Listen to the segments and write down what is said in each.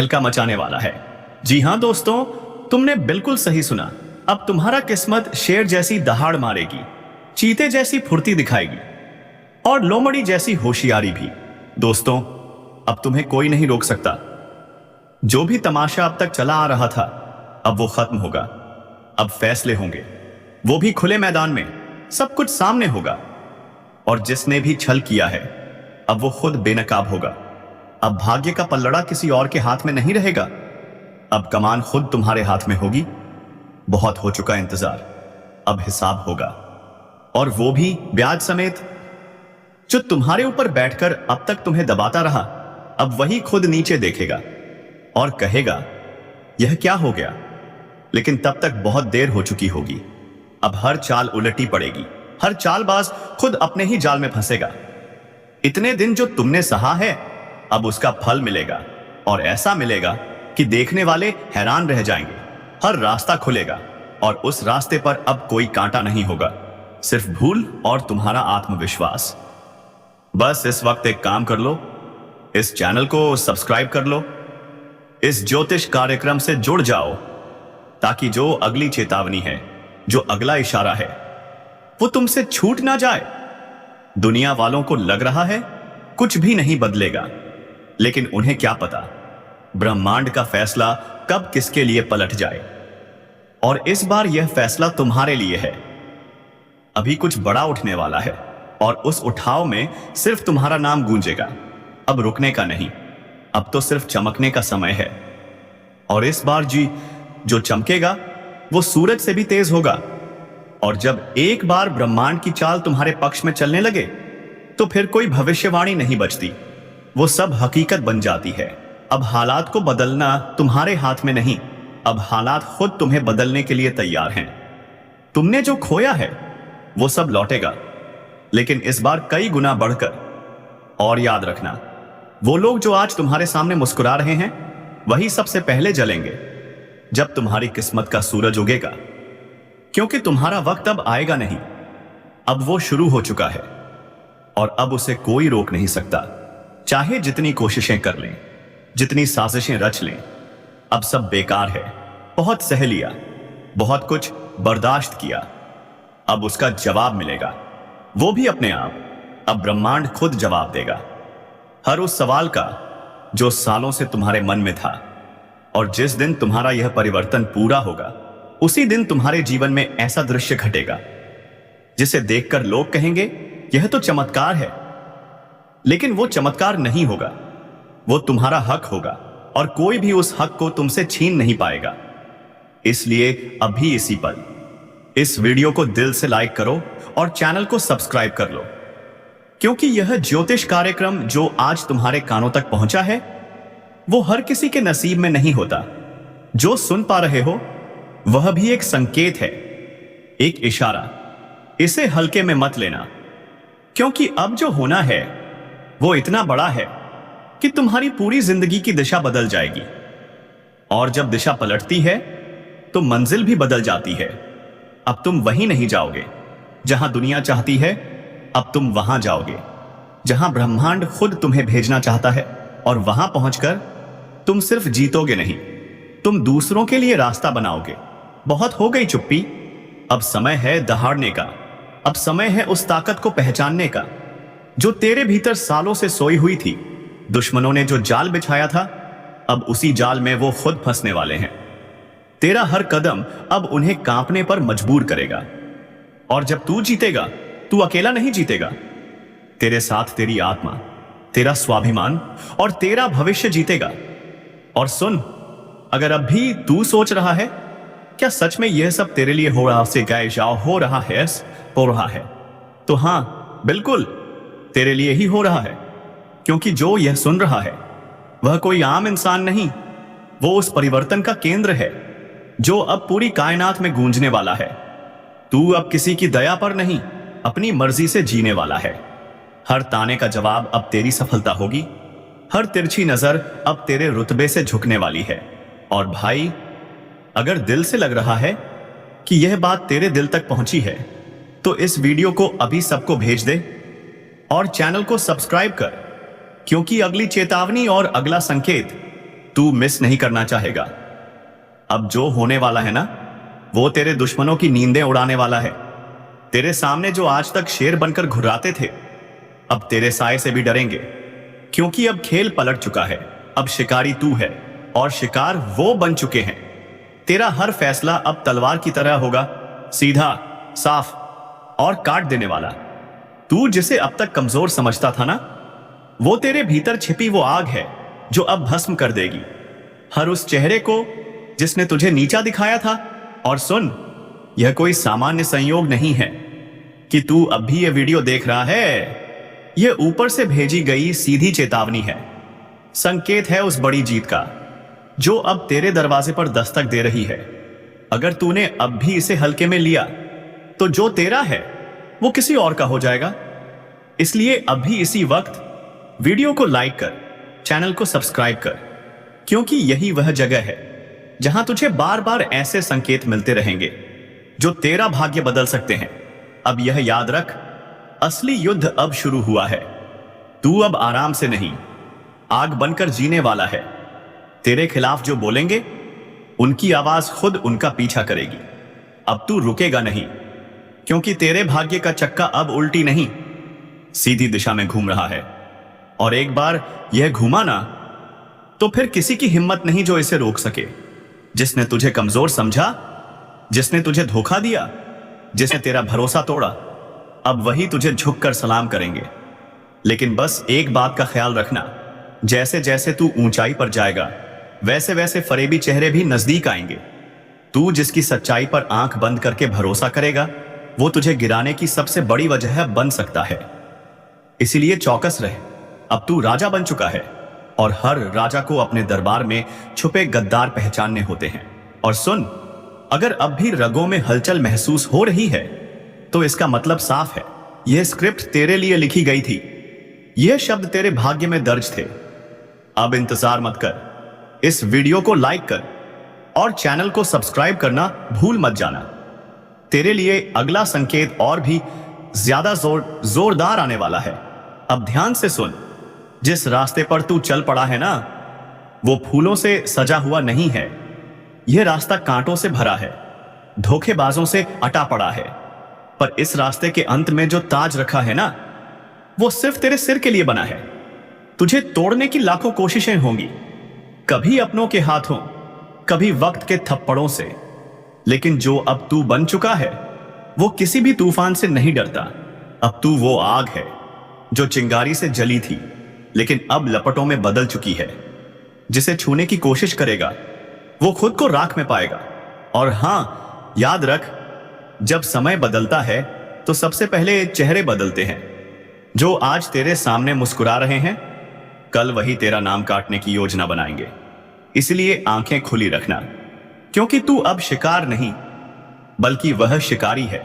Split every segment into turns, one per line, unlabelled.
तहलका मचाने वाला है। जी हां दोस्तों, तुमने बिल्कुल सही सुना। अब तुम्हारा किस्मत शेर जैसी दहाड़ मारेगी, चीते जैसी फुर्ती दिखाएगी और लोमड़ी जैसी होशियारी भी। दोस्तों, अब तुम्हें कोई नहीं रोक सकता। जो भी तमाशा अब तक चला आ रहा था, अब वो खत्म होगा। अब फैसले होंगे, वो भी खुले मैदान में। सब कुछ सामने होगा और जिसने भी छल किया है, अब वो खुद बेनकाब होगा। अब भाग्य का पल्लड़ा किसी और के हाथ में नहीं रहेगा। अब कमान खुद तुम्हारे हाथ में होगी। बहुत हो चुका इंतजार, अब हिसाब होगा, और वो भी ब्याज समेत। जो तुम्हारे ऊपर बैठकर अब तक तुम्हें दबाता रहा, अब वही खुद नीचे देखेगा और कहेगा, यह क्या हो गया। लेकिन तब तक बहुत देर हो चुकी होगी। अब हर चाल उलटी पड़ेगी, हर चालबाज खुद अपने ही जाल में फंसेगा। इतने दिन जो तुमने सहा है, अब उसका फल मिलेगा, और ऐसा मिलेगा कि देखने वाले हैरान रह जाएंगे। हर रास्ता खुलेगा और उस रास्ते पर अब कोई कांटा नहीं होगा, सिर्फ भूल और तुम्हारा आत्मविश्वास। बस इस वक्त एक काम कर लो, इस चैनल को सब्सक्राइब कर लो, इस ज्योतिष कार्यक्रम से जुड़ जाओ, ताकि जो अगली चेतावनी है, जो अगला इशारा है, वो तुमसे छूट ना जाए। दुनिया वालों को लग रहा है कुछ भी नहीं बदलेगा, लेकिन उन्हें क्या पता ब्रह्मांड का फैसला कब किसके लिए पलट जाए। और इस बार यह फैसला तुम्हारे लिए है। अभी कुछ बड़ा उठने वाला है और उस उठाव में सिर्फ तुम्हारा नाम गूंजेगा। अब रुकने का नहीं, अब तो सिर्फ चमकने का समय है। और इस बार जी जो चमकेगा वो सूरज से भी तेज होगा। और जब एक बार ब्रह्मांड की चाल तुम्हारे पक्ष में चलने लगे, तो फिर कोई भविष्यवाणी नहीं बचती, वो सब हकीकत बन जाती है। अब हालात को बदलना तुम्हारे हाथ में नहीं, अब हालात खुद तुम्हें बदलने के लिए तैयार हैं। तुमने जो खोया है वो सब लौटेगा, लेकिन इस बार कई गुना बढ़कर। और याद रखना, वो लोग जो आज तुम्हारे सामने मुस्कुरा रहे हैं, वही सबसे पहले जलेंगे जब तुम्हारी किस्मत का सूरज उगेगा। क्योंकि तुम्हारा वक्त अब आएगा नहीं, अब वो शुरू हो चुका है और अब उसे कोई रोक नहीं सकता। चाहे जितनी कोशिशें कर लें, जितनी साजिशें रच लें, अब सब बेकार है। बहुत सह लिया, बहुत कुछ बर्दाश्त किया, अब उसका जवाब मिलेगा, वो भी अपने आप। अब ब्रह्मांड खुद जवाब देगा हर उस सवाल का जो सालों से तुम्हारे मन में था। और जिस दिन तुम्हारा यह परिवर्तन पूरा होगा, उसी दिन तुम्हारे जीवन में ऐसा दृश्य घटेगा जिसे देखकर लोग कहेंगे, यह तो चमत्कार है। लेकिन वो चमत्कार नहीं होगा, वो तुम्हारा हक होगा, और कोई भी उस हक को तुमसे छीन नहीं पाएगा। इसलिए अभी इसी पल इस वीडियो को दिल से लाइक करो और चैनल को सब्सक्राइब कर लो, क्योंकि यह ज्योतिष कार्यक्रम जो आज तुम्हारे कानों तक पहुंचा है, वो हर किसी के नसीब में नहीं होता। जो सुन पा रहे हो वह भी एक संकेत है, एक इशारा। इसे हल्के में मत लेना, क्योंकि अब जो होना है वो इतना बड़ा है कि तुम्हारी पूरी जिंदगी की दिशा बदल जाएगी। और जब दिशा पलटती है तो मंजिल भी बदल जाती है। अब तुम वहीं नहीं जाओगे जहां दुनिया चाहती है, अब तुम वहां जाओगे जहां ब्रह्मांड खुद तुम्हें भेजना चाहता है। और वहां पहुंचकर तुम सिर्फ जीतोगे नहीं, तुम दूसरों के लिए रास्ता बनाओगे। बहुत हो गई चुप्पी, अब समय है दहाड़ने का। अब समय है उस ताकत को पहचानने का जो तेरे भीतर सालों से सोई हुई थी। दुश्मनों ने जो जाल बिछाया था, अब उसी जाल में वो खुद फंसने वाले हैं। तेरा हर कदम अब उन्हें कांपने पर मजबूर करेगा। और जब तू जीतेगा, तू अकेला नहीं जीतेगा, तेरे साथ तेरी आत्मा, तेरा स्वाभिमान और तेरा भविष्य जीतेगा। और सुन, अगर अब भी तू सोच रहा है क्या सच में यह सब तेरे लिए हो रहा से गाय जाओ हो रहा है, तो हां, बिल्कुल तेरे लिए ही हो रहा है। क्योंकि जो यह सुन रहा है वह कोई आम इंसान नहीं, वो उस परिवर्तन का केंद्र है जो अब पूरी कायनात में गूंजने वाला है। तू अब किसी की दया पर नहीं, अपनी मर्जी से जीने वाला है। हर ताने का जवाब अब तेरी सफलता होगी, हर तिरछी नजर अब तेरे रुतबे से झुकने वाली है। और भाई, अगर दिल से लग रहा है कि यह बात तेरे दिल तक पहुंची है, तो इस वीडियो को अभी सबको भेज दे और चैनल को सब्सक्राइब कर, क्योंकि अगली चेतावनी और अगला संकेत तू मिस नहीं करना चाहेगा। अब जो होने वाला है ना, वो तेरे दुश्मनों की नींदें उड़ाने वाला है। तेरे सामने जो आज तक शेर बनकर घुर्राते थे, अब तेरे साए से भी डरेंगे, क्योंकि अब खेल पलट चुका है। अब शिकारी तू है और शिकार वो बन चुके हैं। तेरा हर फैसला अब तलवार की तरह होगा, सीधा, साफ और काट देने वाला। तू जिसे अब तक कमजोर समझता था ना, वो तेरे भीतर छिपी वो आग है जो अब भस्म कर देगी हर उस चेहरे को जिसने तुझे नीचा दिखाया था। और सुन, यह कोई सामान्य संयोग नहीं है कि तू अब भी यह वीडियो देख रहा है। यह ऊपर से भेजी गई सीधी चेतावनी है, संकेत है उस बड़ी जीत का जो अब तेरे दरवाजे पर दस्तक दे रही है। अगर तूने अब भी इसे हल्के में लिया तो जो तेरा है वो किसी और का हो जाएगा। इसलिए अभी इसी वक्त वीडियो को लाइक कर, चैनल को सब्सक्राइब कर, क्योंकि यही वह जगह है जहां तुझे बार बार ऐसे संकेत मिलते रहेंगे जो तेरा भाग्य बदल सकते हैं। अब यह याद रख, असली युद्ध अब शुरू हुआ है। तू अब आराम से नहीं, आग बनकर जीने वाला है। तेरे खिलाफ जो बोलेंगे, उनकी आवाज खुद उनका पीछा करेगी। अब तू रुकेगा नहीं, क्योंकि तेरे भाग्य का चक्का अब उल्टी नहीं, सीधी दिशा में घूम रहा है। और एक बार यह घूमा ना, तो फिर किसी की हिम्मत नहीं जो इसे रोक सके। जिसने तुझे कमजोर समझा, जिसने तुझे धोखा दिया, जिसने तेरा भरोसा तोड़ा, अब वही तुझे झुककर सलाम करेंगे। लेकिन बस एक बात का ख्याल रखना, जैसे जैसे तू ऊंचाई पर जाएगा, वैसे वैसे फरेबी चेहरे भी नजदीक आएंगे। तू जिसकी सच्चाई पर आंख बंद करके भरोसा करेगा, वो तुझे गिराने की सबसे बड़ी वजह बन सकता है। इसीलिए चौकस रहे। अब तू राजा बन चुका है और हर राजा को अपने दरबार में छुपे गद्दार पहचानने होते हैं। और सुन, अगर अब भी रगों में हलचल महसूस हो रही है, तो इसका मतलब साफ है, यह स्क्रिप्ट तेरे लिए लिखी गई थी। यह शब्द तेरे भाग्य में दर्ज थे। अब इंतजार मत कर, इस वीडियो को लाइक कर और चैनल को सब्सक्राइब करना भूल मत जाना। तेरे लिए अगला संकेत और भी ज्यादा जोरदार आने वाला है। अब ध्यान से सुन, जिस रास्ते पर तू चल पड़ा है ना, वो फूलों से सजा हुआ नहीं है। यह रास्ता कांटों से भरा है, धोखेबाजों से अटा पड़ा है। पर इस रास्ते के अंत में जो ताज रखा है ना, वो सिर्फ तेरे सिर के लिए बना है। तुझे तोड़ने की लाखों कोशिशें होंगी, कभी अपनों के हाथों, कभी वक्त के थप्पड़ों से। लेकिन जो अब तू बन चुका है, वो किसी भी तूफान से नहीं डरता। अब तू वो आग है जो चिंगारी से जली थी, लेकिन अब लपटों में बदल चुकी है। जिसे छूने की कोशिश करेगा, वो खुद को राख में पाएगा। और हां, याद रख, जब समय बदलता है तो सबसे पहले चेहरे बदलते हैं। जो आज तेरे सामने मुस्कुरा रहे हैं, कल वही तेरा नाम काटने की योजना बनाएंगे। इसलिए आंखें खुली रखना, क्योंकि तू अब शिकार नहीं, बल्कि वह शिकारी है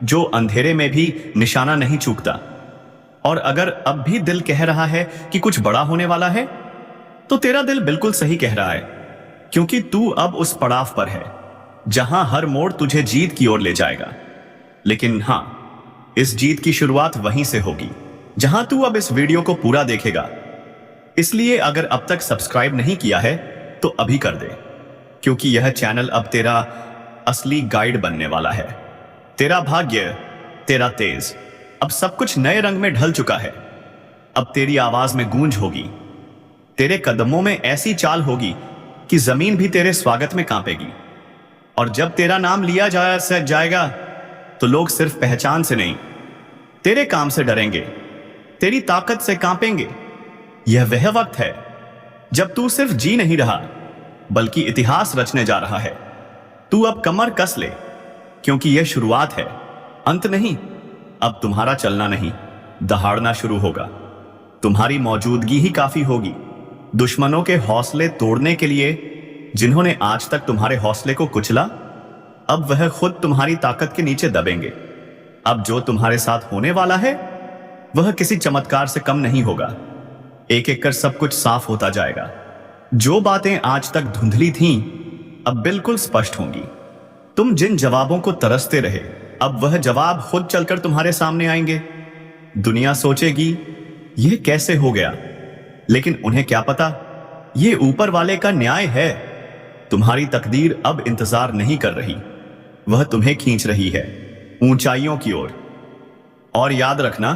जो अंधेरे में भी निशाना नहीं चूकता। और अगर अब भी दिल कह रहा है कि कुछ बड़ा होने वाला है, तो तेरा दिल बिल्कुल सही कह रहा है, क्योंकि तू अब उस पड़ाव पर है जहां हर मोड़ तुझे जीत की ओर ले जाएगा। लेकिन हां, इस जीत की शुरुआत वहीं से होगी जहां तू अब इस वीडियो को पूरा देखेगा। इसलिए अगर अब तक सब्सक्राइब नहीं किया है तो अभी कर दे, क्योंकि यह चैनल अब तेरा असली गाइड बनने वाला है। तेरा भाग्य, तेरा तेज, अब सब कुछ नए रंग में ढल चुका है। अब तेरी आवाज में गूंज होगी, तेरे कदमों में ऐसी चाल होगी कि जमीन भी तेरे स्वागत में कांपेगी। और जब तेरा नाम लिया जाएगा, तो लोग सिर्फ पहचान से नहीं, तेरे काम से डरेंगे, तेरी ताकत से कांपेंगे। यह वह वक्त है जब तू सिर्फ जी नहीं रहा, बल्कि इतिहास रचने जा रहा है। तू अब कमर कस ले, क्योंकि यह शुरुआत है, अंत नहीं। अब तुम्हारा चलना नहीं, दहाड़ना शुरू होगा। तुम्हारी मौजूदगी ही काफी होगी दुश्मनों के हौसले तोड़ने के लिए। जिन्होंने आज तक तुम्हारे हौसले को कुचला, अब वह खुद तुम्हारी ताकत के नीचे दबेंगे। अब जो तुम्हारे साथ होने वाला है, वह किसी चमत्कार से कम नहीं होगा। एक एक कर सब कुछ साफ होता जाएगा। जो बातें आज तक धुंधली थीं, अब बिल्कुल स्पष्ट होंगी। तुम जिन जवाबों को तरसते रहे, अब वह जवाब खुद चलकर तुम्हारे सामने आएंगे। दुनिया सोचेगी, यह कैसे हो गया? लेकिन उन्हें क्या पता, ये ऊपर वाले का न्याय है। तुम्हारी तकदीर अब इंतजार नहीं कर रही, वह तुम्हें खींच रही है ऊंचाइयों की ओर। और याद रखना,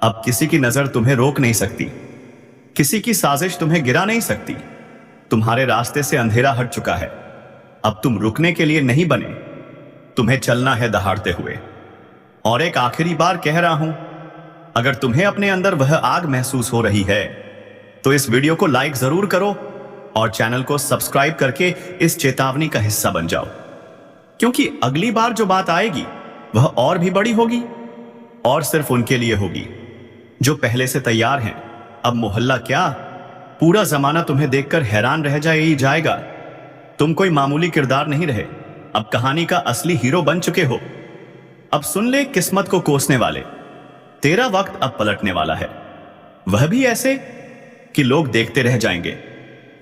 अब किसी की नजर तुम्हें रोक नहीं सकती, किसी की साजिश तुम्हें गिरा नहीं सकती। तुम्हारे रास्ते से अंधेरा हट चुका है। अब तुम रुकने के लिए नहीं बने, तुम्हें चलना है दहाड़ते हुए। और एक आखिरी बार कह रहा हूं, अगर तुम्हें अपने अंदर वह आग महसूस हो रही है तो इस वीडियो को लाइक जरूर करो और चैनल को सब्सक्राइब करके इस चेतावनी का हिस्सा बन जाओ, क्योंकि अगली बार जो बात आएगी वह और भी बड़ी होगी, और सिर्फ उनके लिए होगी जो पहले से तैयार हैं। अब मोहल्ला क्या, पूरा जमाना तुम्हें देखकर हैरान रह जाएगा। तुम कोई मामूली किरदार नहीं रहे, अब कहानी का असली हीरो बन चुके हो। अब सुन ले किस्मत को कोसने वाले, तेरा वक्त अब पलटने वाला है, वह भी ऐसे कि लोग देखते रह जाएंगे।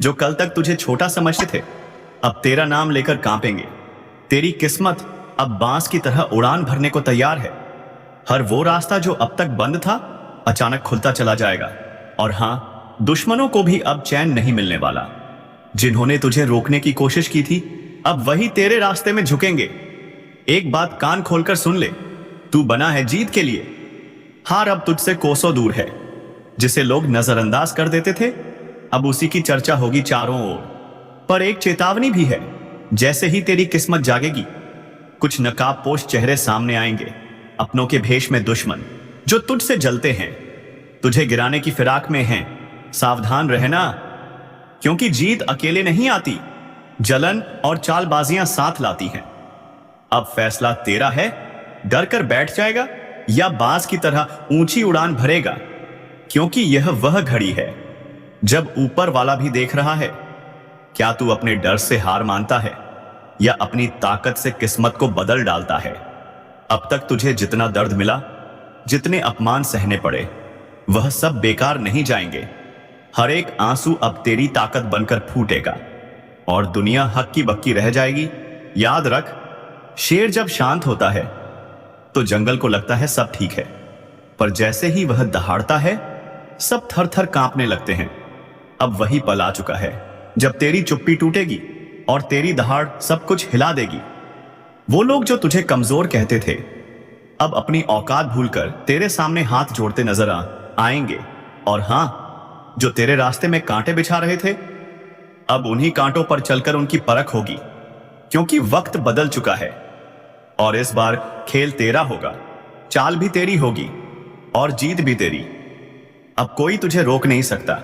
जो कल तक तुझे छोटा समझते थे अब तेरा नाम लेकर कांपेंगे। तेरी किस्मत अब बांस की तरह उड़ान भरने को तैयार है। हर वो रास्ता जो अब तक बंद था अचानक खुलता चला जाएगा। और हां, दुश्मनों को भी अब चैन नहीं मिलने वाला। जिन्होंने तुझे रोकने की कोशिश की थी अब वही तेरे रास्ते में झुकेंगे। एक बात कान खोलकर सुन ले, तू बना है जीत के लिए। हार अब तुझसे कोसों दूर है। जिसे लोग नजरअंदाज कर देते थे अब उसी की चर्चा होगी चारों ओर। पर एक चेतावनी भी है, जैसे ही तेरी किस्मत जागेगी कुछ नकाबपोश चेहरे सामने आएंगे, अपनों के भेष में दुश्मन जो तुझसे जलते हैं, तुझे गिराने की फिराक में हैं। सावधान रहना, क्योंकि जीत अकेले नहीं आती, जलन और चालबाजियां साथ लाती हैं। अब फैसला तेरा है, डर कर बैठ जाएगा या बाज की तरह ऊंची उड़ान भरेगा, क्योंकि यह वह घड़ी है जब ऊपर वाला भी देख रहा है। क्या तू अपने डर से हार मानता है या अपनी ताकत से किस्मत को बदल डालता है? अब तक तुझे जितना दर्द मिला, जितने अपमान सहने पड़े, वह सब बेकार नहीं जाएंगे। हर एक आंसू अब तेरी ताकत बनकर फूटेगा और दुनिया हक्की बक्की रह जाएगी। याद रख, शेर जब शांत होता है तो जंगल को लगता है सब ठीक है, पर जैसे ही वह दहाड़ता है सब थर थर कांपने लगते हैं। अब वही पल आ चुका है जब तेरी चुप्पी टूटेगी और तेरी दहाड़ सब कुछ हिला देगी। वो लोग जो तुझे कमजोर कहते थे अब अपनी औकात भूलकर तेरे सामने हाथ जोड़ते नजर आएंगे। और हां, जो तेरे रास्ते में कांटे बिछा रहे थे अब उन्हीं कांटों पर चलकर उनकी परख होगी, क्योंकि वक्त बदल चुका है और इस बार खेल तेरा होगा, चाल भी तेरी होगी और जीत भी तेरी। अब कोई तुझे रोक नहीं सकता,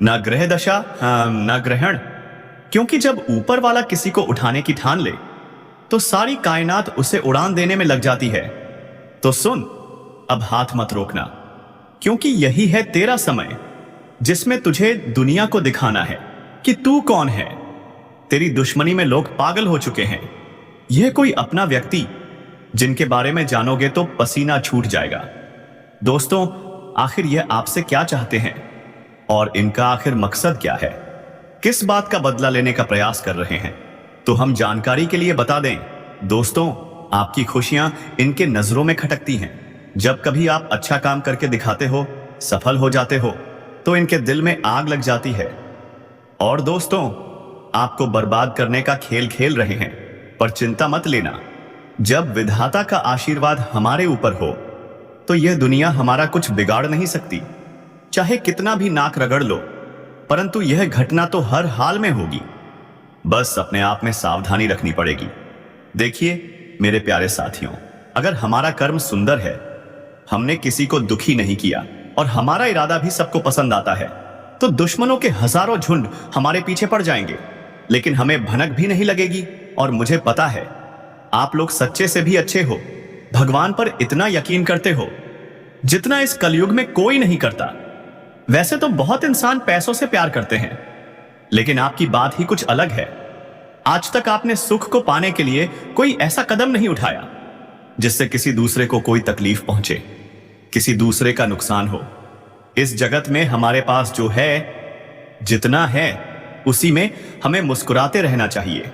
ना ग्रह दशा ना ग्रहण, क्योंकि जब ऊपर वाला किसी को उठाने की ठान ले तो सारी कायनात उसे उड़ान देने में लग जाती है। तो सुन, अब हाथ मत रोकना, क्योंकि यही है तेरा समय जिसमें तुझे दुनिया को दिखाना है कि तू कौन है। तेरी दुश्मनी में लोग पागल हो चुके हैं। यह कोई अपना व्यक्ति जिनके बारे में जानोगे तो पसीना छूट जाएगा। दोस्तों, आखिर यह आपसे क्या चाहते हैं और इनका आखिर मकसद क्या है? किस बात का बदला लेने का प्रयास कर रहे हैं? तो हम जानकारी के लिए बता दें दोस्तों, आपकी खुशियां इनके नजरों में खटकती हैं। जब कभी आप अच्छा काम करके दिखाते हो, सफल हो जाते हो, तो इनके दिल में आग लग जाती है। और दोस्तों, आपको बर्बाद करने का खेल खेल रहे हैं, पर चिंता मत लेना। जब विधाता का आशीर्वाद हमारे ऊपर हो तो यह दुनिया हमारा कुछ बिगाड़ नहीं सकती, चाहे कितना भी नाक रगड़ लो। परंतु यह घटना तो हर हाल में होगी, बस अपने आप में सावधानी रखनी पड़ेगी। देखिए मेरे प्यारे साथियों, अगर हमारा कर्म सुंदर है, हमने किसी को दुखी नहीं किया और हमारा इरादा भी सबको पसंद आता है, तो दुश्मनों के हजारों झुंड हमारे पीछे पड़ जाएंगे, लेकिन हमें भनक भी नहीं लगेगी। और मुझे पता है आप लोग सच्चे से भी अच्छे हो, भगवान पर इतना यकीन करते हो जितना इस कलयुग में कोई नहीं करता। वैसे तो बहुत इंसान पैसों से प्यार करते हैं, लेकिन आपकी बात ही कुछ अलग है। आज तक आपने सुख को पाने के लिए कोई ऐसा कदम नहीं उठाया जिससे किसी दूसरे को कोई तकलीफ पहुंचे, किसी दूसरे का नुकसान हो। इस जगत में हमारे पास जो है, जितना है, उसी में हमें मुस्कुराते रहना चाहिए,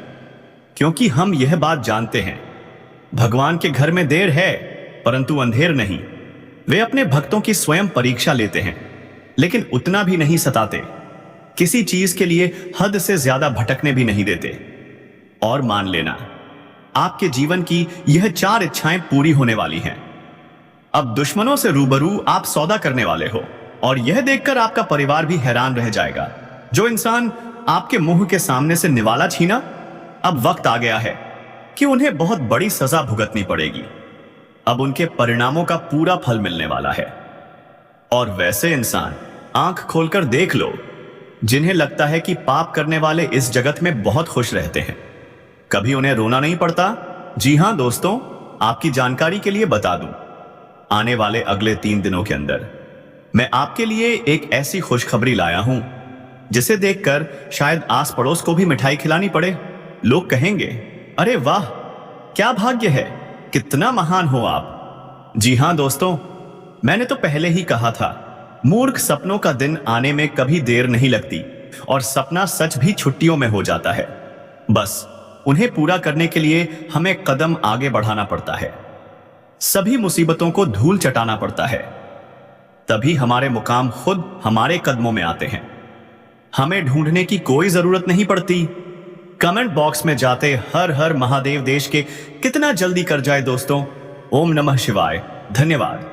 क्योंकि हम यह बात जानते हैं, भगवान के घर में देर है परंतु अंधेर नहीं। वे अपने भक्तों की स्वयं परीक्षा लेते हैं, लेकिन उतना भी नहीं सताते। किसी चीज के लिए हद से ज्यादा भटकने भी नहीं देते। और मान लेना, आपके जीवन की यह 4 इच्छाएं पूरी होने वाली हैं। अब दुश्मनों से रूबरू आप सौदा करने वाले हो, और यह देखकर आपका परिवार भी हैरान रह जाएगा। जो इंसान आपके मुंह के सामने से निवाला छीना, अब वक्त आ गया है कि उन्हें बहुत बड़ी सजा भुगतनी पड़ेगी। अब उनके परिणामों का पूरा फल मिलने वाला है। और वैसे इंसान आंख खोलकर देख लो जिन्हें लगता है कि पाप करने वाले इस जगत में बहुत खुश रहते हैं, कभी उन्हें रोना नहीं पड़ता। जी हां दोस्तों, आपकी जानकारी के लिए बता दूं, आने वाले अगले 3 दिनों के अंदर मैं आपके लिए एक ऐसी खुशखबरी लाया हूं जिसे देखकर शायद आस पड़ोस को भी मिठाई खिलानी पड़े। लोग कहेंगे, अरे वाह, क्या भाग्य है, कितना महान हो आप। जी हां दोस्तों, मैंने तो पहले ही कहा था, मूर्ख सपनों का दिन आने में कभी देर नहीं लगती, और सपना सच भी छुट्टियों में हो जाता है। बस उन्हें पूरा करने के लिए हमें कदम आगे बढ़ाना पड़ता है, सभी मुसीबतों को धूल चटाना पड़ता है, तभी हमारे मुकाम खुद हमारे कदमों में आते हैं। हमें ढूंढने की कोई जरूरत नहीं पड़ती। कमेंट बॉक्स में जाते हर हर महादेव देश के कितना जल्दी कर जाए दोस्तों। ओम नमः शिवाय। धन्यवाद।